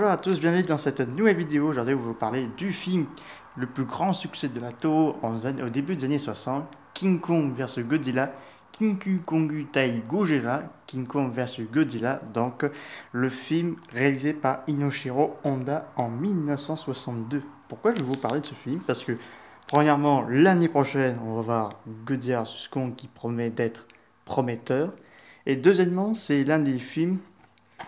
Bonjour à tous, bienvenue dans cette nouvelle vidéo. Aujourd'hui, on va vous parler du film le plus grand succès de la Toho au début des années 60, King Kong vs Godzilla, King Kong Tai Gojira, King Kong vs Godzilla, donc le film réalisé par Inoshiro Honda en 1962. Pourquoi je vais vous parler de ce film? Parce que, premièrement, l'année prochaine, on va voir Godzilla vs Kong qui promet d'être prometteur. Et deuxièmement, c'est l'un des films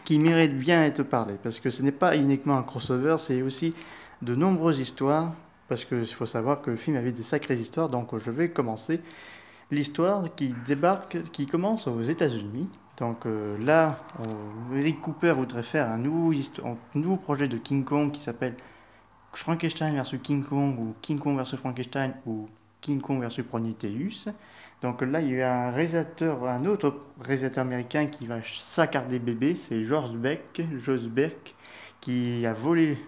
qui mérite bien d'être parlé, parce que ce n'est pas uniquement un crossover, c'est aussi de nombreuses histoires, parce qu'il faut savoir que le film avait des sacrées histoires, donc je vais commencer l'histoire qui commence aux États-Unis. Donc là, Eric Cooper voudrait faire un nouveau projet de King Kong qui s'appelle Frankenstein versus King Kong, ou King Kong versus Frankenstein, ou King Kong versus Prometheus. Donc là, il y a un autre réalisateur américain qui va saccarder bébé, c'est George Beck, qui a volé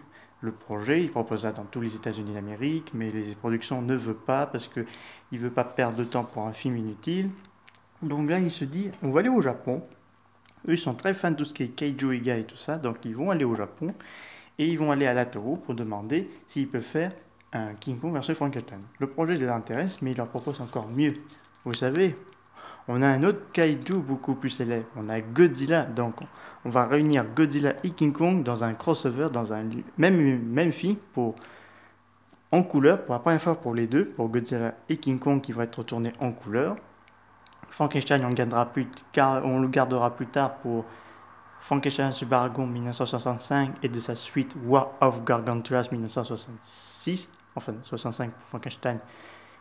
le projet. Il propose ça dans tous les États-Unis d'Amérique, mais les productions ne veulent pas parce qu'il ne veut pas perdre de temps pour un film inutile. Donc là, il se dit, on va aller au Japon. Eux, ils sont très fans de tout ce qui est Kaiju Eiga et tout ça, donc ils vont aller au Japon et ils vont aller à la Toho pour demander s'ils peuvent faire un King Kong versus Frankenstein. Le projet les intéresse, mais il leur propose encore mieux. Vous savez, on a un autre kaiju beaucoup plus célèbre. On a Godzilla. Donc, on va réunir Godzilla et King Kong dans un crossover, dans un même film en couleur, pour la première fois pour les deux, pour Godzilla et King Kong qui vont être tournés en couleur. Frankenstein, on le gardera plus tard pour Frankenstein Subaragon 1965 et de sa suite War of Gargantulas 1966, enfin 65 pour Frankenstein.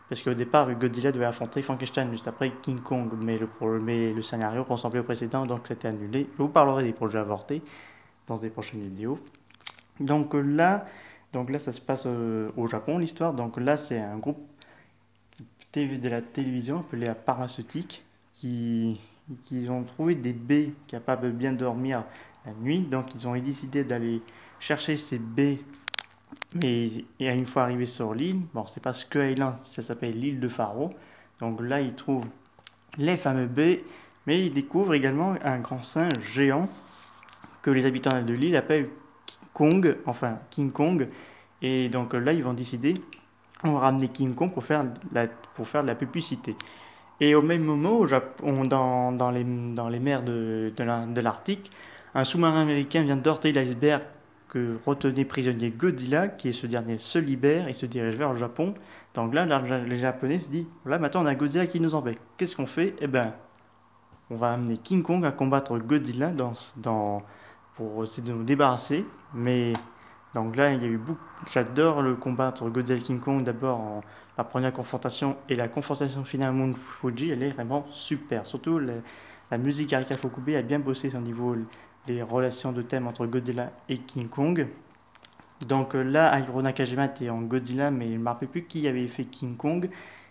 Parce qu'au départ, Godzilla devait affronter Frankenstein juste après King Kong, mais le scénario ressemblait au précédent, donc c'était annulé. Je vous parlerai des projets avortés dans des prochaines vidéos. Donc là ça se passe au Japon, l'histoire. Donc là, c'est un groupe de la télévision appelé Paraceutique qui ont trouvé des baies capables de bien dormir la nuit. Donc ils ont décidé d'aller chercher ces baies. Et une fois arrivé sur l'île, bon, c'est pas Skull Island, ça s'appelle l'île de Faro. Donc là, ils trouvent les fameux baies, mais ils découvrent également un grand singe géant que les habitants de l'île appellent King Kong. Et donc là, ils vont décider, on va ramener King Kong pour faire de la publicité. Et au même moment, au Japon, dans les mers de l'Arctique, un sous-marin américain vient d'heurter l'iceberg que retenait prisonnier Godzilla, qui ce dernier se libère et se dirige vers le Japon. Donc là, les Japonais se disent, là maintenant on a Godzilla qui nous embête. Qu'est-ce qu'on fait? Eh ben, on va amener King Kong à combattre Godzilla pour essayer de nous débarrasser. Mais donc là, il y a eu j'adore le combat entre Godzilla et King Kong. D'abord, la première confrontation et la confrontation finale à Mount Fuji, elle est vraiment super. Surtout la musique Arika Fukube a bien bossé son niveau. Les relations de thème entre Godzilla et King Kong. Donc là, Hiro Nakajima était en Godzilla, mais il ne me rappelle plus qui avait fait King Kong.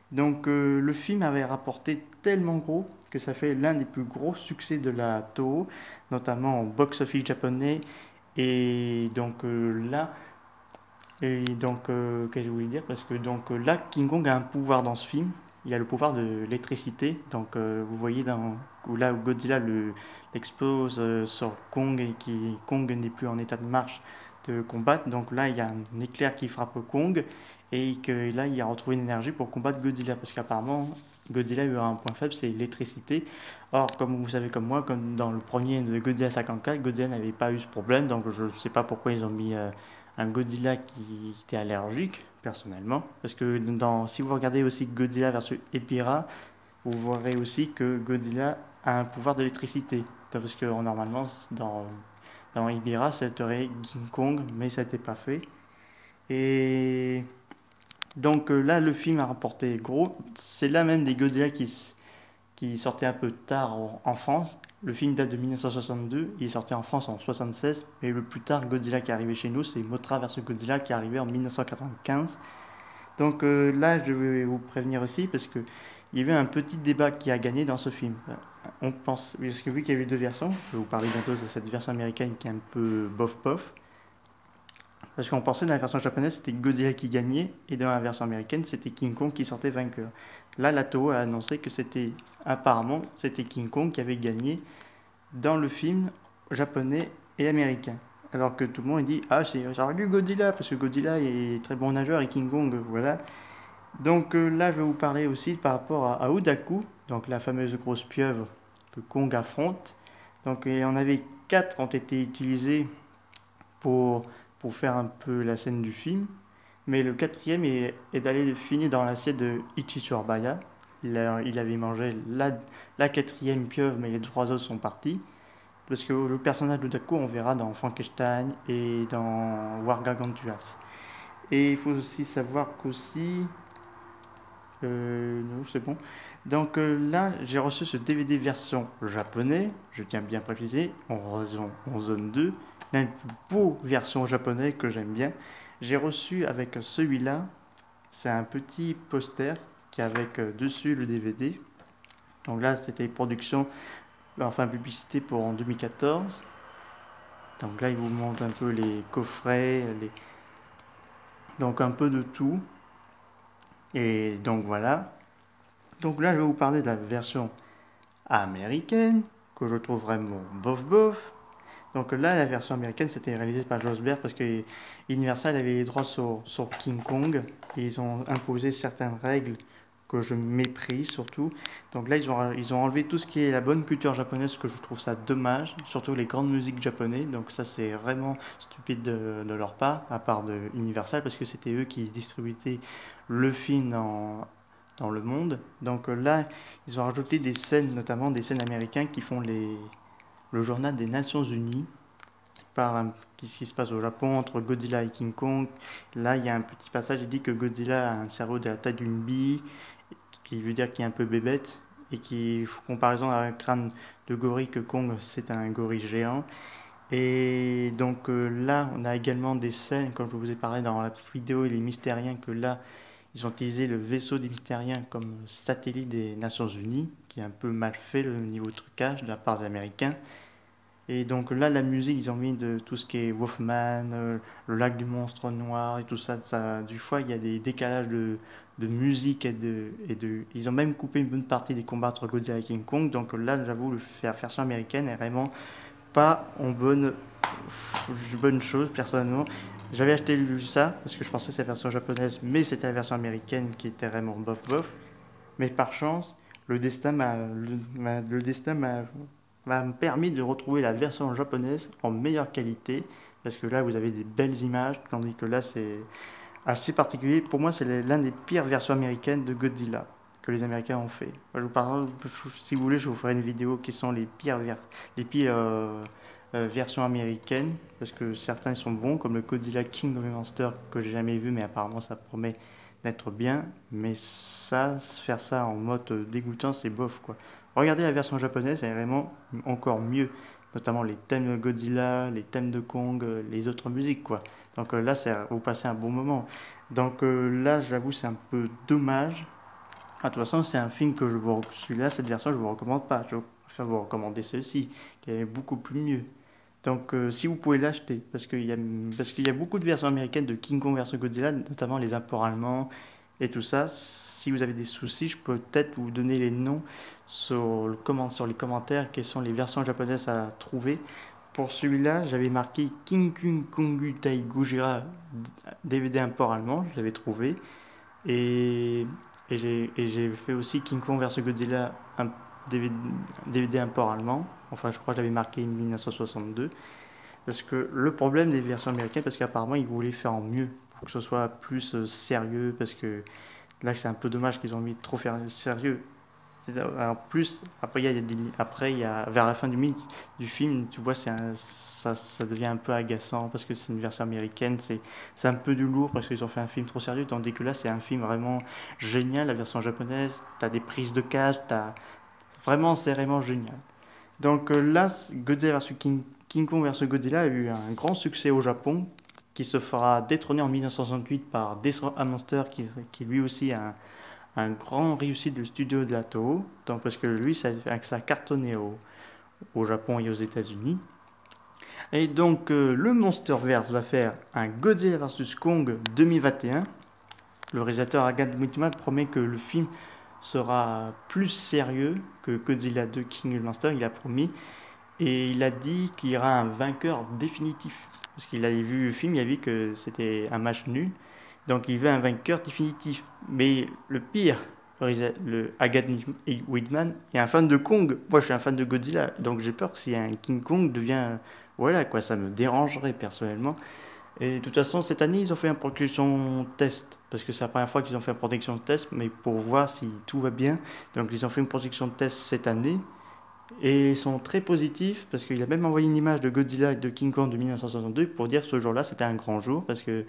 Donc le film avait rapporté tellement gros que ça fait l'un des plus gros succès de la Toho, notamment au box-office japonais. Et donc qu'est-ce que je voulais dire? Parce que donc là, King Kong a un pouvoir dans ce film. Il y a le pouvoir de l'électricité. Donc vous voyez où Godzilla l'explose sur Kong et Kong n'est plus en état de marche de combattre. Donc là, il y a un éclair qui frappe Kong et que là, il a retrouvé une énergie pour combattre Godzilla. Parce qu'apparemment, Godzilla a un point faible, c'est l'électricité. Or, comme vous savez comme moi, comme dans le premier de Godzilla 54, Godzilla n'avait pas eu ce problème. Donc je ne sais pas pourquoi ils ont mis un Godzilla qui était allergique, personnellement. Parce que si vous regardez aussi Godzilla versus Ebirah, vous verrez aussi que Godzilla a un pouvoir d'électricité. Parce que normalement, dans Ebirah, ça serait King Kong, mais ça n'était pas fait. Et donc là, le film a rapporté gros. C'est là même des Godzilla qui sortaient un peu tard en France. Le film date de 1962, il est sorti en France en 1976, mais le plus tard Godzilla qui est arrivé chez nous, c'est Mothra vs Godzilla qui est arrivé en 1995. Donc là, je vais vous prévenir aussi, parce que il y avait un petit débat qui a gagné dans ce film. On pense, parce que vu qu'il y avait deux versions, je vais vous parler bientôt de cette version américaine qui est un peu bof-bof. Parce qu'on pensait dans la version japonaise, c'était Godzilla qui gagnait, et dans la version américaine, c'était King Kong qui sortait vainqueur. Là, la Toho a annoncé que apparemment, c'était King Kong qui avait gagné dans le film japonais et américain. alors que tout le monde dit ah j'aurais dû Godzilla parce que Godzilla est très bon nageur et King Kong voilà. Donc là je vais vous parler aussi par rapport à Udaku, donc la fameuse grosse pieuvre que Kong affronte. Donc et on avait 4 ont été utilisés pour, pour faire un peu la scène du film. Mais le quatrième est d'aller finir dans l'assiette de Ichisurabaya. Il avait mangé la quatrième pieuvre, mais les 3 autres sont partis. Parce que le personnage de Daku, on verra dans Frankenstein et dans War Gargantuas. Et il faut aussi savoir qu'aussi... non, c'est bon. Donc là, j'ai reçu ce DVD version japonais, je tiens bien à préciser, en zone 2, l'un des plus beaux versions japonais que j'aime bien. J'ai reçu avec celui-là, c'est un petit poster qui est avec dessus le DVD. Donc là, c'était production, enfin publicité pour en 2014. Donc là, il vous montre un peu les coffrets, donc un peu de tout. Et donc voilà. Donc là, je vais vous parler de la version américaine, que je trouve vraiment bof bof. Donc là, la version américaine, c'était réalisé par Joss Behr parce que Universal avait les droits sur King Kong et ils ont imposé certaines règles que je méprise surtout. Donc là, ils ont enlevé tout ce qui est la bonne culture japonaise, que je trouve ça dommage, surtout les grandes musiques japonaises. Donc ça, c'est vraiment stupide de leur part, à part de Universal, parce que c'était eux qui distribuaient le film dans le monde. Donc là, ils ont rajouté des scènes, notamment des scènes américaines qui font le journal des Nations Unies, qui parle de ce qui se passe au Japon entre Godzilla et King Kong. Là, il y a un petit passage, il dit que Godzilla a un cerveau de la taille d'une bille, qui veut dire qu'il est un peu bébête, et qui fait comparaison à un crâne de gorille, que Kong, c'est un gorille géant. Et donc là, on a également des scènes, comme je vous ai parlé dans la vidéo, les Mystériens, que là, ils ont utilisé le vaisseau des Mystériens comme satellite des Nations Unies, qui est un peu mal fait le niveau trucage de la part des Américains. Et donc là, la musique, ils ont mis de tout ce qui est Wolfman, le lac du monstre noir et tout ça. Du fois, il y a des décalages de musique Ils ont même coupé une bonne partie des combats entre Godzilla et King Kong. Donc là, j'avoue, la version américaine est vraiment pas en bonne chose, personnellement. J'avais acheté ça parce que je pensais que c'était la version japonaise, mais c'était la version américaine qui était vraiment bof bof. Mais par chance, le destin m'a permis de retrouver la version japonaise en meilleure qualité, parce que là vous avez des belles images, tandis que là c'est assez particulier. Pour moi, c'est l'un des pires versions américaines de Godzilla que les Américains ont fait. Je vous parle, si vous voulez, je vous ferai une vidéo qui sont les pires versions américaines, parce que certains sont bons, comme le Godzilla King of the Monsters que j'ai jamais vu, mais apparemment ça promet d'être bien. Mais ça, faire ça en mode dégoûtant, c'est bof quoi. Regardez la version japonaise, elle est vraiment encore mieux, notamment les thèmes de Godzilla, les thèmes de Kong, les autres musiques quoi. Donc là, vous passez un bon moment. Donc là, j'avoue, c'est un peu dommage. Ah, de toute façon, c'est un film que celui-là, cette version, je vous recommande pas. Je préfère vous recommander celle-ci, qui est beaucoup plus mieux. Donc si vous pouvez l'acheter, parce qu'il y a beaucoup de versions américaines de King Kong versus Godzilla, notamment les imports allemands et tout ça. Si vous avez des soucis, je peux peut-être vous donner les noms sur les commentaires, quelles sont les versions japonaises à trouver. Pour celui-là, j'avais marqué King Kongu Tai Gojira DVD import allemand, je l'avais trouvé. Et, j'ai fait aussi King Kong vs Godzilla DVD import allemand. Enfin, je crois que j'avais marqué 1962. Parce que le problème des versions américaines, parce qu'apparemment ils voulaient faire en mieux pour que ce soit plus sérieux. Parce que là, c'est un peu dommage qu'ils ont mis trop sérieux. En plus, après, vers la fin du film, tu vois, ça devient un peu agaçant parce que c'est une version américaine, c'est un peu du lourd parce qu'ils ont fait un film trop sérieux, tandis que là, c'est un film vraiment génial, la version japonaise, t'as des prises de cash, c'est vraiment génial. Donc là, Godzilla vs King Kong vs Godzilla a eu un grand succès au Japon, qui se fera détrôner en 1968 par Destroy a Monster, qui lui aussi a un grand réussite du studio de la Toho, donc parce que lui, ça a cartonné au Japon et aux États-Unis. Et donc, le Monsterverse va faire un Godzilla vs Kong 2021. Le réalisateur Agathe Mutima promet que le film sera plus sérieux que Godzilla 2 King of the Monsters, il a promis. Et il a dit qu'il y aura un vainqueur définitif. parce qu'il avait vu le film, il a vu que c'était un match nul, donc il veut un vainqueur définitif. Mais le pire, le Agathe Whitman est un fan de Kong. Moi, je suis un fan de Godzilla, donc j'ai peur que si un King Kong devient, voilà quoi, ça me dérangerait personnellement. Et de toute façon, cette année, ils ont fait un protection test, parce que c'est la première fois qu'ils ont fait une protection test, mais pour voir si tout va bien. Donc ils ont fait une protection test cette année, et ils sont très positifs, parce qu'il a même envoyé une image de Godzilla et de King Kong de 1962 pour dire que ce jour-là, c'était un grand jour, parce que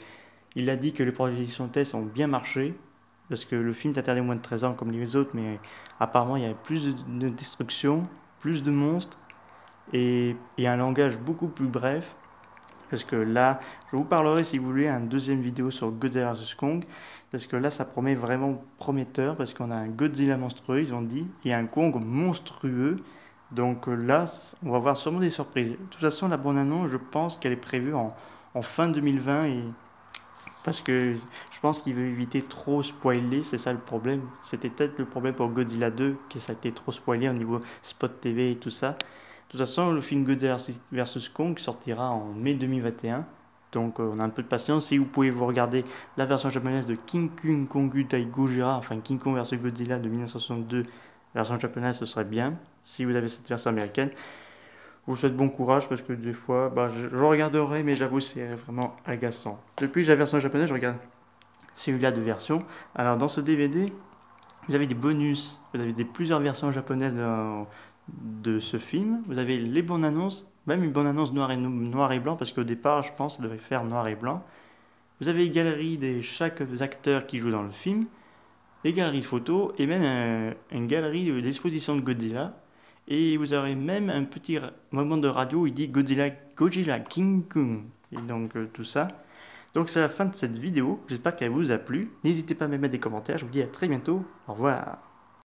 il a dit que les projections test ont bien marché, parce que le film est interdit aux moins de 13 ans comme les autres, mais apparemment il y avait plus de destruction, plus de monstres, et un langage beaucoup plus bref. Parce que là, je vous parlerai si vous voulez un deuxième vidéo sur Godzilla vs Kong. Parce que là, ça promet vraiment prometteur. Parce qu'on a un Godzilla monstrueux, ils ont dit, et un Kong monstrueux. Donc là, on va voir sûrement des surprises. De toute façon, la bonne annonce, je pense qu'elle est prévue en fin 2020. Parce que je pense qu'il veut éviter trop spoiler, c'est ça le problème. C'était peut-être le problème pour Godzilla 2, que ça a été trop spoilé au niveau Spot TV et tout ça. De toute façon, le film Godzilla vs Kong sortira en mai 2021. Donc on a un peu de patience. Si vous pouvez vous regarder la version japonaise de King Kong Kongu Tai Gojira, enfin King Kong vs Godzilla de 1962, version japonaise, ce serait bien. Si vous avez cette version américaine, je vous souhaite bon courage parce que des fois, je regarderai, mais j'avoue, c'est vraiment agaçant. Depuis la version japonaise, je regarde celui-là de version. Alors dans ce DVD, vous avez des bonus, vous avez plusieurs versions japonaises de ce film. Vous avez les bandes annonces, même une bande annonce noir et blanc, parce qu'au départ, je pense, ça devait faire noir et blanc. Vous avez une galerie de chaque acteur qui joue dans le film, des galeries de photos, et même une galerie d'exposition de Godzilla. Et vous aurez même un petit moment de radio où il dit Godzilla King Kong. Et donc tout ça. Donc c'est la fin de cette vidéo. J'espère qu'elle vous a plu. N'hésitez pas à me mettre des commentaires. Je vous dis à très bientôt. Au revoir.